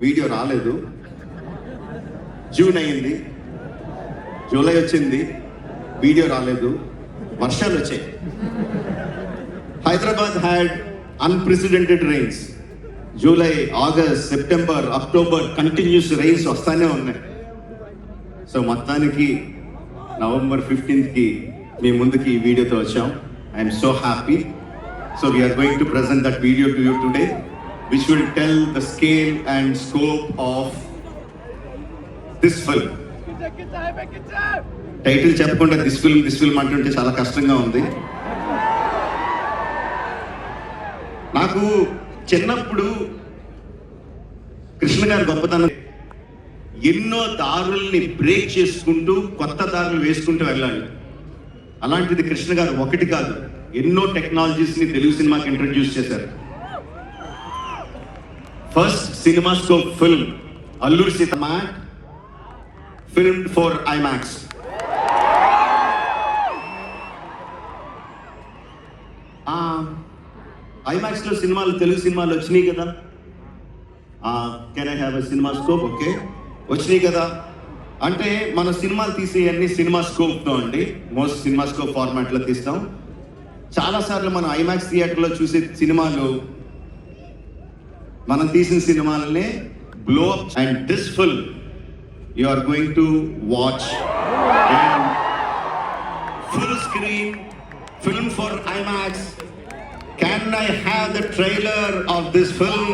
Video రాలేదు. June అయింది, July వచ్చింది, వీడియో రాలేదు, వర్షాలు వచ్చాయి. Hyderabad had unprecedented rains. July, August, September, October continuous rains వస్తానే ఉన్నాయి. సో మొత్తానికి నవంబర్ 15కి మీ ముందుకి ఈ వీడియోతో వచ్చాం. I'm so happy. So we're going to present that video to you today, which will tell the scale and scope of this film. Title చెప్పకుండా this film అంటుంటే చాలా కష్టంగా ఉంది. నాకు చిన్నప్పుడు కృష్ణ గారి గొప్పతనం, ఎన్నో దారుల్ని బ్రేక్ చేసుకుంటూ కొత్త దారులు వేసుకుంటూ వెళ్ళాలి. అలాంటిది కృష్ణ గారు ఒకటి కాదు, ఎన్నో టెక్నాలజీస్ని తెలుగు సినిమాకి ఇంట్రడ్యూస్ చేశారు. First CinemaScope film Alluri Sitaramaraju filmed for IMAX. IMAX లో సినిమాలు, తెలుగు సినిమాలు వచ్చినాయి కదా. Can I have a CinemaScope? Okay, వచ్చినాయి కదా. అంటే మన సినిమాలు తీసేవన్నీ సినిమాస్కోప్తో అండి, మోస్ట్ సినిమాస్కోప్ ఫార్మాట్లో తీస్తాం. చాలాసార్లు మనం ఐమాక్స్ థియేటర్లో చూసే సినిమాలు, మనం తీసిన సినిమాలనే blow up. And this film you are going to watch full screen film for IMAX. Can I have the trailer of this film?